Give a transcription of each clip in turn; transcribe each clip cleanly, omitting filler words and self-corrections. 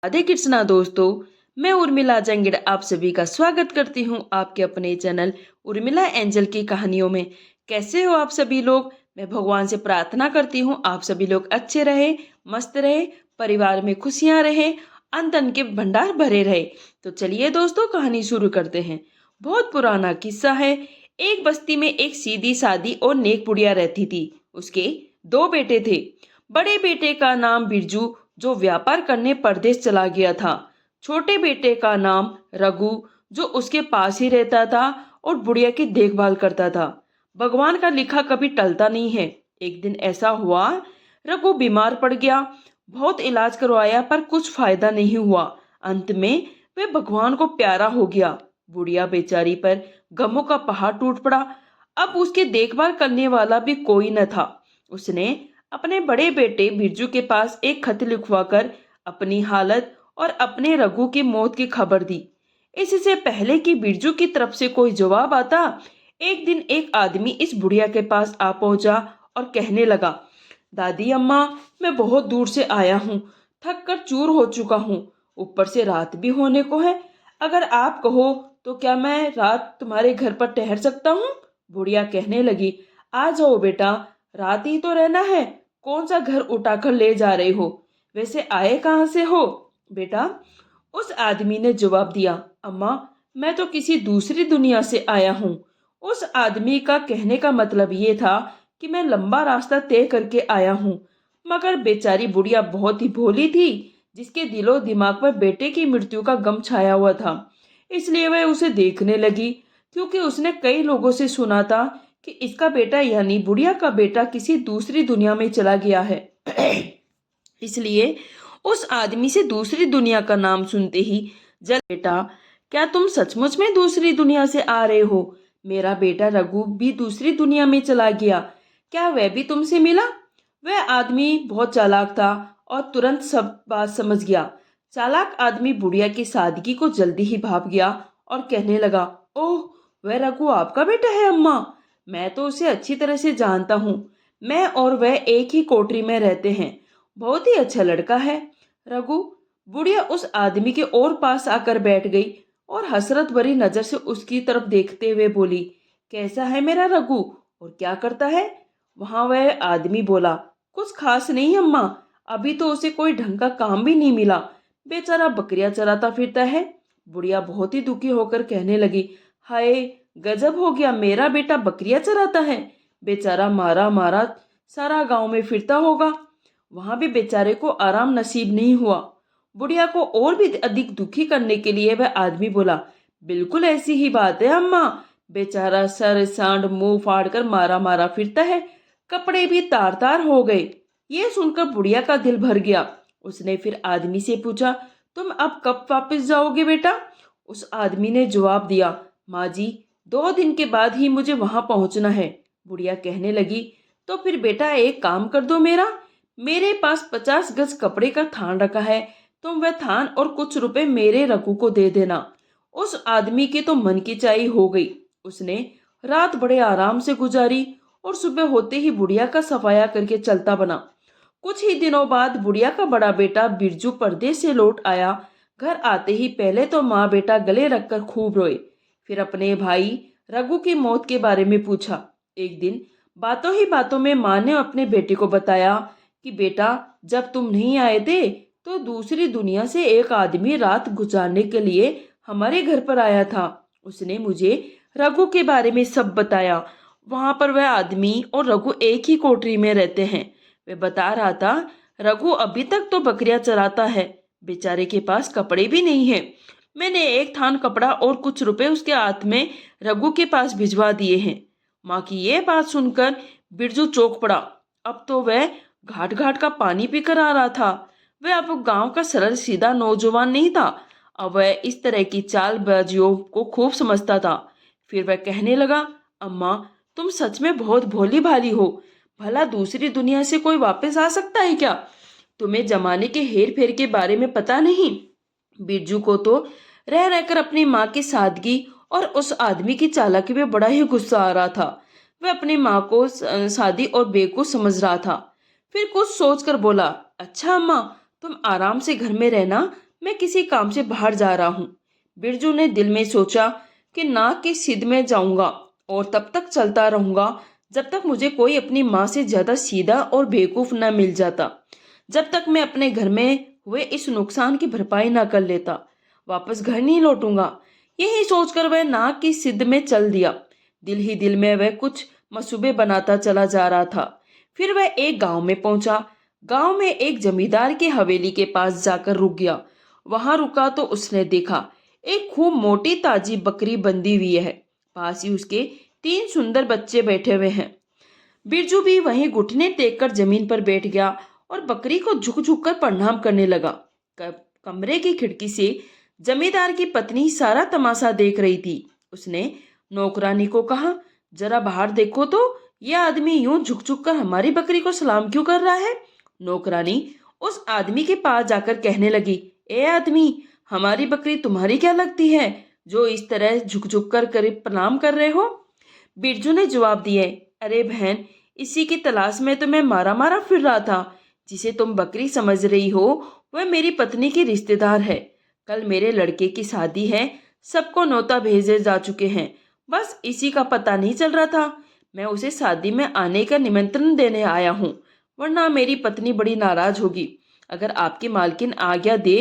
राधे कृष्णा दोस्तों, मैं उर्मिला जंगिड़ आप सभी का स्वागत करती हूँ आपके अपने चैनल उर्मिला एंजल की कहानियों में। कैसे हो आप सभी लोग? मैं भगवान से प्रार्थना करती हूँ आप सभी लोग अच्छे रहे, मस्त रहे, परिवार में खुशियाँ रहे, अन्न के भंडार भरे रहे। तो चलिए दोस्तों, कहानी शुरू करते हैं। बहुत पुराना किस्सा है। एक बस्ती में एक सीधी सादी और नेक बुढ़िया रहती थी। उसके दो बेटे थे। बड़े बेटे का नाम बिरजू, जो व्यापार करने परदेश चला गया था। छोटे बेटे का नाम रघु, जो उसके पास ही रहता था और बुढ़िया की देखभाल करता था। भगवान का लिखा कभी टलता नहीं है। एक दिन ऐसा हुआ, रघु बीमार पड़ गया। बहुत इलाज करवाया पर कुछ फायदा नहीं हुआ। अंत में वह भगवान को प्यारा हो गया। बुढ़िया बेचारी पर गमों का पहाड़ टूट पड़ा। अब उसकी देखभाल करने वाला भी कोई न था। उसने अपने बड़े बेटे बिरजू के पास एक खत लिखवाकर अपनी हालत और अपने रघु की मौत की खबर दी। इससे पहले कि बिरजू की तरफ से कोई जवाब आता, एक दिन एक आदमी इस बुढ़िया के पास आ पहुंचा और कहने लगा, दादी अम्मा, मैं बहुत दूर से आया हूँ, थक कर चूर हो चुका हूँ। ऊपर से रात भी होने को है। अगर आप कहो तो क्या मैं रात तुम्हारे घर पर ठहर सकता हूँ? बुढ़िया कहने लगी, आ जाओ बेटा, रात ही तो रहना है। कौन सा घर उठाकर ले जा रहे हो? वैसे आए कहाँ से हो बेटा? उस आदमी ने जवाब दिया, अम्मा, मैं तो किसी दूसरी दुनिया से आया हूँ। उस आदमी का कहने का मतलब ये था कि मैं लंबा रास्ता तय करके आया हूँ। मगर बेचारी बुढ़िया बहुत ही भोली थी, जिसके दिलो दिमाग पर बेटे की मृत्यु का गम छाया हुआ था। इसलिए वह उसे देखने लगी, क्योंकि उसने कई लोगों से सुना था कि इसका बेटा यानी बुढ़िया का बेटा किसी दूसरी दुनिया में चला गया है। इसलिए उस आदमी से दूसरी दुनिया का नाम सुनते ही जल बेटा, क्या तुम सचमुच में दूसरी दुनिया से आ रहे हो? मेरा बेटा रघु भी दूसरी दुनिया में चला गया। क्या वह भी तुमसे मिला? वह आदमी बहुत चालाक था और तुरंत सब बात समझ गया। चालाक आदमी बुढ़िया की सादगी को जल्दी ही भाप गया और कहने लगा, ओह, वह रघु आपका बेटा है अम्मा। मैं तो उसे अच्छी तरह से जानता हूँ। मैं और वह एक ही कोठरी में रहते हैं। बहुत ही अच्छा लड़का है रघु। बुढ़िया उस आदमी के और पास आकर बैठ गई और हसरत भरी नजर से उसकी तरफ देखते हुए बोली, कैसा है मेरा रघु और क्या करता है? वहां वह आदमी बोला, कुछ खास नहीं अम्मा, अभी तो उसे कोई ढंग का काम भी नहीं मिला। बेचारा बकरियां चराता फिरता है। बुढ़िया बहुत ही दुखी होकर कहने लगी, हाय, गजब हो गया, मेरा बेटा बकरियां चराता है। बेचारा मारा मारा सारा गांव में फिरता होगा। वहां भी बेचारे को आराम नसीब नहीं हुआ। बुढ़िया को और भी अधिक दुखी करने के लिए वह आदमी बोला, बिल्कुल ऐसी ही बात है अम्मा, बेचारा सर सांड मुंह फाड़ कर मारा मारा फिरता है, कपड़े भी तार तार हो गए। ये सुनकर बुढ़िया का दिल भर गया। उसने फिर आदमी से पूछा, तुम अब कब वापस जाओगे बेटा? उस आदमी ने जवाब दिया, माँ जी, 2 दिन के बाद ही मुझे वहां पहुंचना है। बुढ़िया कहने लगी, तो फिर बेटा एक काम कर दो, मेरे पास 50 गज कपड़े का थान रखा है, तुम वह थान और कुछ रुपए मेरे रघु को दे देना। उस आदमी के तो मन की चाई हो गई। उसने रात बड़े आराम से गुजारी और सुबह होते ही बुढ़िया का सफाया करके चलता बना। कुछ ही दिनों बाद बुढ़िया का बड़ा बेटा बिरजू परदेश से लौट आया। घर आते ही पहले तो माँ बेटा गले रखकर खूब रोए, फिर अपने भाई रघु की मौत के बारे में पूछा। एक दिन बातों ही बातों में माँ ने अपने बेटे को बताया कि बेटा, जब तुम नहीं आए थे तो दूसरी दुनिया से एक आदमी रात गुजारने के लिए हमारे घर पर आया था। उसने मुझे रघु के बारे में सब बताया। वहां पर वह आदमी और रघु एक ही कोठरी में रहते हैं। वह बता रहा था, रघु अभी तक तो बकरियां चराता है, बेचारे के पास कपड़े भी नहीं है। मैंने एक थान कपड़ा और कुछ रुपए उसके हाथ में रघु के पास भिजवा दिए हैं। माँ की ये बात सुनकर बिरजू चौंक पड़ा। अब तो वह घाट घाट का पानी पीकर आ रहा था। वह अब गांव का सरल सीधा नौजवान नहीं था। अब वह इस तरह की चालबाजियों को खूब समझता था। फिर वह कहने लगा, अम्मा, तुम सच में बहुत भोली भाली हो। भला दूसरी दुनिया से कोई वापस आ सकता है क्या? तुम्हें जमाने के हेर फेर के बारे में पता नहीं। बिरजू को तो रह रहकर अपनी माँ की सादगी और उस आदमी की चालाकी में बड़ा ही गुस्सा आ रहा था। वह अपनी माँ को सादी और बेवकूफ समझ रहा था। फिर कुछ सोचकर बोला, अच्छा अम्मा, तुम आराम से घर में रहना, मैं किसी काम से बाहर जा रहा हूँ। बिरजू ने दिल में सोचा कि नाक की सिद्ध में जाऊंगा और तब तक चलता रहूंगा जब तक मुझे कोई अपनी माँ से ज्यादा सीधा और बेवकूफ न मिल जाता, जब तक मैं अपने घर में हुए इस नुकसान की भरपाई न कर लेता। वापस घर नहीं लौटूंगा। यही सोचकर वह नाक की सिद्ध में चल दिया। दिल ही दिल में वह कुछ मसूबे बनाता चला जा रहा था। फिर वह एक गांव में पहुंचा। गांव में एक जमींदार की हवेली के पास जाकर रुक गया। वहां रुका तो उसने देखा एक खूब मोटी ताजी बकरी बंधी हुई है। पास ही उसके 3 सुंदर बच्चे बैठे हुए हैं। बिरजू भी वहीं घुटने टेक कर जमीन पर बैठ गया और बकरी को झुक झुक कर प्रणाम करने लगा। कमरे की खिड़की से जमींदार की पत्नी सारा तमाशा देख रही थी। उसने नौकरानी को कहा, जरा बाहर देखो तो, यह आदमी यूं झुक झुक कर हमारी बकरी को सलाम क्यों कर रहा है। नौकरानी उस आदमी के पास जाकर कहने लगी, ए आदमी, हमारी बकरी तुम्हारी क्या लगती है जो इस तरह झुक झुक कर करीब प्रणाम कर रहे हो। बिरजू ने जवाब दिया, अरे बहन, इसी की तलाश में तो मैं मारा मारा फिर रहा था। जिसे तुम बकरी समझ रही हो वह मेरी पत्नी की रिश्तेदार है। कल मेरे लड़के की शादी है। सबको न्योता भेजे जा चुके हैं। बस इसी का पता नहीं चल रहा था। मैं उसे शादी में आने का निमंत्रण देने आया हूँ, वरना मेरी पत्नी बड़ी नाराज होगी। अगर आपकी मालकिन आज्ञा दे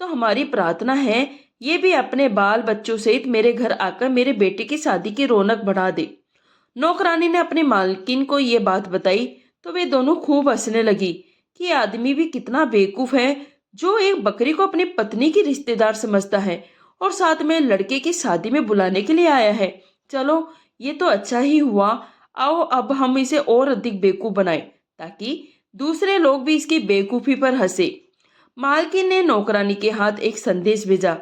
तो हमारी प्रार्थना है ये भी अपने बाल बच्चों सहित मेरे घर आकर मेरे बेटे की शादी की रौनक बढ़ा दे। नौकरानी ने अपनी मालकिन को ये बात बताई तो वे दोनों खूब हंसने लगी कि ये आदमी भी कितना बेवकूफ है जो एक बकरी को अपनी पत्नी की रिश्तेदार समझता है और साथ में लड़के की शादी में बुलाने के लिए आया है। चलो, ये तो अच्छा ही हुआ। आओ अब हम इसे और अधिक बेवकूफ बनाएं ताकि दूसरे लोग भी इसकी बेवकूफी पर हंसे। मालकिन ने नौकरानी के हाथ एक संदेश भेजा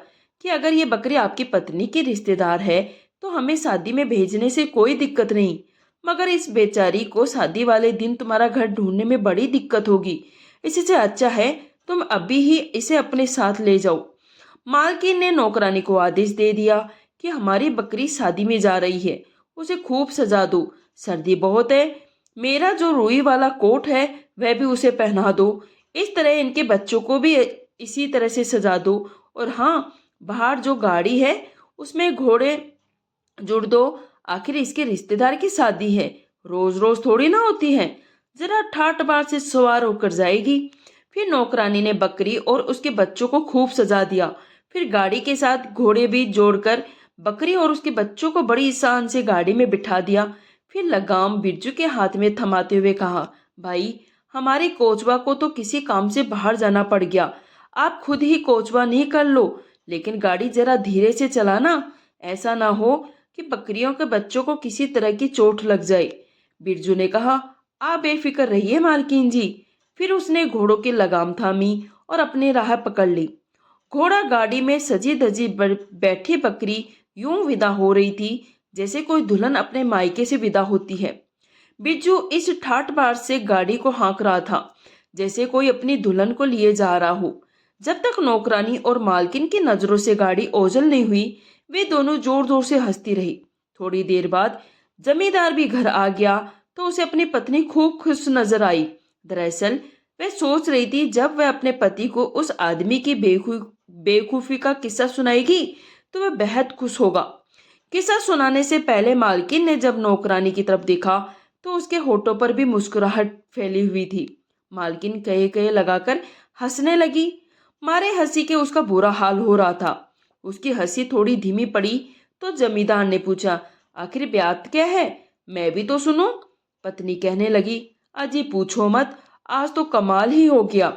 कि अगर ये बकरी आपकी पत्नी की रिश्तेदार है तो हमें शादी में भेजने से कोई दिक्कत नहीं, मगर इस बेचारी को शादी वाले दिन तुम्हारा घर ढूंढने में बड़ी दिक्कत होगी। इससे अच्छा है तुम अभी ही इसे अपने साथ ले जाओ। मालकिन ने नौकरानी को आदेश दे दिया कि हमारी बकरी शादी में जा रही है, उसे खूब सजा दो। सर्दी बहुत है, मेरा जो रुई वाला कोट है वह भी उसे पहना दो। इस तरह इनके बच्चों को भी इसी तरह से सजा दो। और हाँ, बाहर जो गाड़ी है उसमें घोड़े जुड़ दो। आखिर इसके रिश्तेदार की शादी है, रोज रोज थोड़ी ना होती है। जरा ठाट बाट से सवार होकर जाएगी। फिर नौकरानी ने बकरी और उसके बच्चों को खूब सजा दिया। फिर गाड़ी के साथ घोड़े भी जोड़कर बकरी और उसके बच्चों को बड़ी शान से गाड़ी में बिठा दिया। फिर लगाम बिरजू के हाथ में थमाते हुए कहा, भाई, हमारे कोचवा को तो किसी काम से बाहर जाना पड़ गया। आप खुद ही कोचवा नहीं कर लो, लेकिन गाड़ी जरा धीरे से चलाना। ऐसा ना हो कि बकरियों के बच्चों को किसी तरह की चोट लग जाए। बिरजू ने कहा, आप बेफिक्र रहिए मालकिन जी। फिर उसने घोड़ों की लगाम थामी और अपनी राह पकड़ ली। घोड़ा गाड़ी में सजी धजी बैठी बकरी यूं विदा हो रही थी जैसे कोई दुल्हन अपने मायके से विदा होती है। बिरजू इस ठाट बाट से गाड़ी को हाँक रहा था जैसे कोई अपनी दुल्हन को लिए जा रहा हो। जब तक नौकरानी और मालकिन की नजरों से गाड़ी ओझल नहीं हुई वे दोनों जोर जोर से हंसती रही। थोड़ी देर बाद जमींदार भी घर आ गया तो उसे अपनी पत्नी खूब खुश नजर आई। दरअसल वह सोच रही थी जब वह अपने पति को उस आदमी की बेवकूफी का किस्सा सुनाएगी तो वह बेहद खुश होगा। किस्सा सुनाने से पहले मालकिन ने जब नौकरानी की तरफ देखा तो उसके होठों पर भी मुस्कुराहट फैली हुई थी। मालकिन कहे कहे लगाकर हंसने लगी। मारे हंसी के उसका बुरा हाल हो रहा था। उसकी हंसी थोड़ी धीमी पड़ी तो जमींदार ने पूछा, आखिर बात क्या है, मैं भी तो सुनूं। पत्नी कहने लगी, अजी पूछो मत, आज तो कमाल ही हो गया।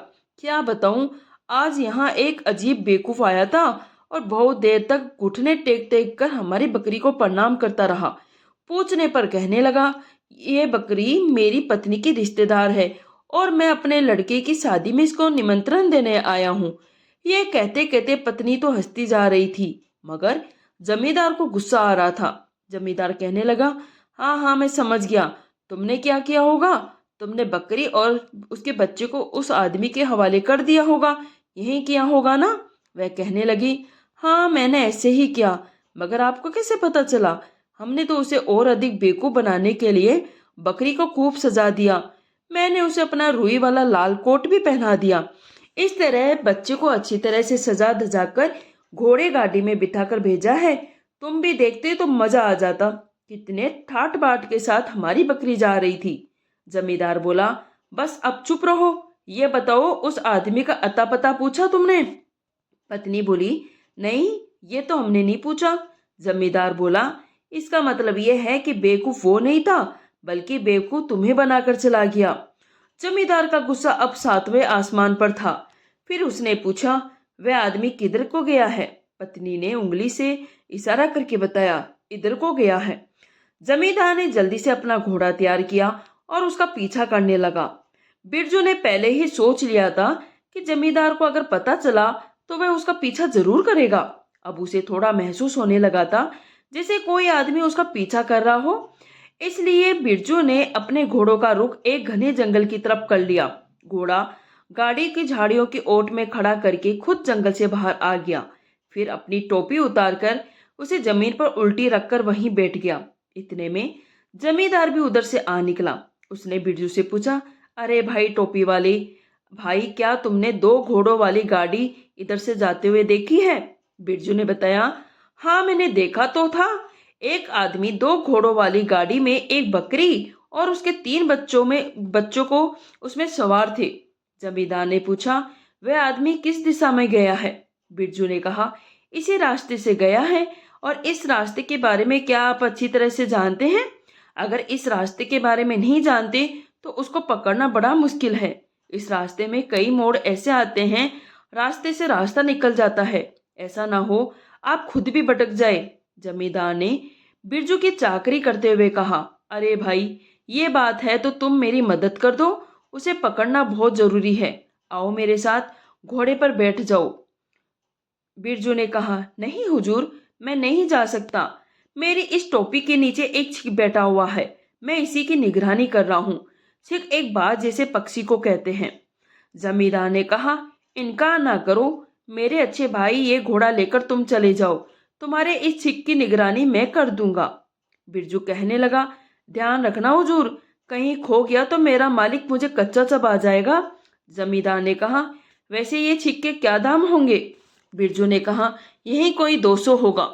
क्या बताऊं, आज यहाँ एक अजीब बेवकूफ आया था और बहुत देर तक घुटने टेक टेक कर हमारी बकरी को प्रणाम करता रहा। पूछने पर कहने लगा, ये बकरी मेरी पत्नी की रिश्तेदार है और मैं अपने लड़के की शादी में इसको निमंत्रण देने आया हूँ। ये कहते कहते पत्नी तो हंसती जा रही थी मगर जमींदार को गुस्सा आ रहा था। जमींदार कहने लगा, हाँ हाँ, मैं समझ गया। तुमने क्या किया होगा, तुमने बकरी और उसके बच्चे को उस आदमी के हवाले कर दिया होगा, यही किया होगा ना। वह कहने लगी, हाँ, मैंने ऐसे ही किया, मगर आपको कैसे पता चला। हमने तो उसे और अधिक बेवकूफ बनाने के लिए बकरी को खूब सजा दिया। मैंने उसे अपना रुई वाला लाल कोट भी पहना दिया। इस तरह बच्चे को अच्छी तरह से सजा धजा कर घोड़े गाड़ी में बिठाकर भेजा है। तुम भी देखते तो मजा आ जाता। कितने ठाट बाट के साथ हमारी बकरी जा रही थी। जमींदार बोला, बस अब चुप रहो। ये बताओ, उस आदमी का अता पता पूछा तुमने? पत्नी बोली, नहीं, ये तो हमने नहीं पूछा। जमींदार बोला, इसका मतलब यह है कि बेवकूफ वो नहीं था, बल्कि बेवकूफ तुम्हें बनाकर चला गया। जमींदार का गुस्सा अब सातवें आसमान पर था। फिर उसने पूछा, वह आदमी किधर को गया है? पत्नी ने उंगली से इशारा करके बताया, इधर को गया है। जमींदार ने जल्दी से अपना घोड़ा तैयार किया और उसका पीछा करने लगा। बिरजू ने पहले ही सोच लिया था कि जमींदार को अगर पता चला तो वह उसका पीछा जरूर करेगा। अब उसे थोड़ा महसूस होने लगा था जैसे कोई आदमी उसका पीछा कर रहा हो। इसलिए बिरजू ने अपने घोड़ों का रुख एक घने जंगल की तरफ कर लिया। घोड़ा गाड़ी की झाड़ियों की ओट में खड़ा करके खुद जंगल से बाहर आ गया। फिर अपनी टोपी उतारकर उसे जमीन पर उल्टी रखकर वहीं बैठ गया। इतने में जमींदार भी उधर से आ निकला। उसने बिरजू से पूछा, अरे भाई टोपी वाले भाई, क्या तुमने 2 घोड़ों वाली गाड़ी इधर से जाते हुए देखी है? बिरजू ने बताया, हाँ मैंने देखा तो था। एक आदमी 2 घोड़ों वाली गाड़ी में एक बकरी और उसके 3 बच्चों को उसमें सवार थे। जमींदार ने पूछा, वह आदमी किस दिशा में गया है? बिरजू ने कहा, इसी रास्ते से गया है। और इस रास्ते के बारे में क्या आप अच्छी तरह से जानते हैं? अगर इस रास्ते के बारे में नहीं जानते तो उसको पकड़ना बड़ा मुश्किल है। इस रास्ते में कई मोड़ ऐसे आते हैं, रास्ते से रास्ता निकल जाता है। ऐसा ना हो आप खुद भी भटक जाए। जमींदार ने बिरजू की चाकरी करते हुए कहा, अरे भाई, ये बात है तो तुम मेरी मदद कर दो। उसे पकड़ना बहुत जरूरी है। आओ मेरे साथ घोड़े पर बैठ जाओ। बिरजू ने कहा, नहीं हुजूर, मैं नहीं जा सकता। मेरी इस टोपी के नीचे एक छिक बैठा हुआ है। मैं इसी की निगरानी कर रहा हूँ। छिक एक बाज जैसे पक्षी को कहते हैं। जमींदार ने कहा, इनकार ना करो मेरे अच्छे भाई, ये घोड़ा लेकर तुम चले जाओ। तुम्हारे इस छिक की निगरानी मैं कर दूंगा। बिरजू कहने लगा, ध्यान रखना हुजूर, कहीं खो गया तो मेरा मालिक मुझे कच्चा चबा जाएगा। जमींदार ने कहा, वैसे ये छिक के क्या दाम होंगे? बिरजू ने कहा, यही कोई 200 होगा।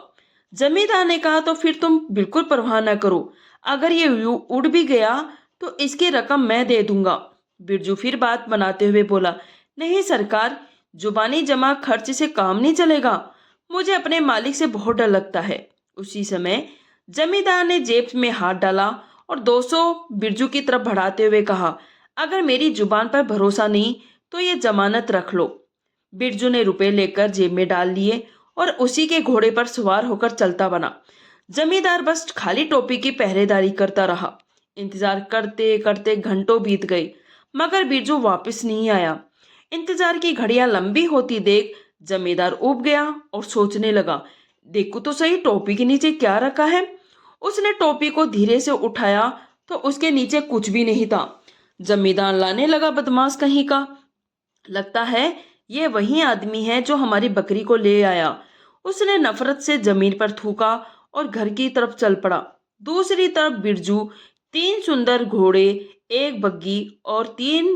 जमींदार ने कहा, तो फिर तुम बिल्कुल परवाह न करो। अगर ये उड़ भी गया तो इसकी रकम मैं दे दूंगा। बिरजू फिर बात बनाते हुए बोला, नहीं सरकार, जुबानी जमा खर्च से काम नहीं चलेगा। मुझे अपने मालिक से बहुत डर लगता है। उसी समय जमींदार ने जेब में हाथ डाला और 200 बिरजू की तरफ बढ़ाते हुए कहा, अगर मेरी जुबान पर भरोसा नहीं तो ये जमानत रख लो। बिरजू ने रुपए लेकर जेब में डाल लिए और उसी के घोड़े पर सवार होकर चलता बना। जमींदार बस खाली टोपी की पहरेदारी करता रहा। इंतजार करते करते घंटों बीत गए, मगर बिरजू वापस नहीं आया। इंतजार की घड़ियां लंबी होती देख जमींदार ऊब गया और सोचने लगा, देखो तो सही टोपी के नीचे क्या रखा है। उसने टोपी को धीरे से उठाया तो उसके नीचे कुछ भी नहीं था। जमींदार लाने लगा, बदमाश कहीं का, लगता है ये वही आदमी है जो हमारी बकरी को ले आया। उसने नफरत से जमीन पर थूका और घर की तरफ चल पड़ा। दूसरी तरफ बिरजू 3 सुंदर घोड़े, एक बग्गी और 3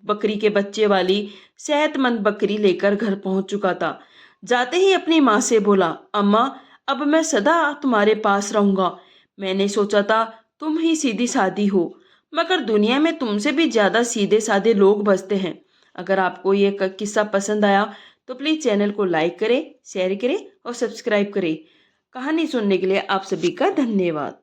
बकरी के बच्चे वाली सेहतमंद बकरी लेकर घर पहुंच चुका था। जाते ही अपनी माँ से बोला, अम्मा, अब मैं सदा तुम्हारे पास रहूंगा। मैंने सोचा था तुम ही सीधी सादी हो, मगर दुनिया में तुमसे भी ज्यादा सीधे साधे लोग बसते हैं। अगर आपको ये किस्सा पसंद आया तो प्लीज़ चैनल को लाइक करें, शेयर करें और सब्सक्राइब करें। कहानी सुनने के लिए आप सभी का धन्यवाद।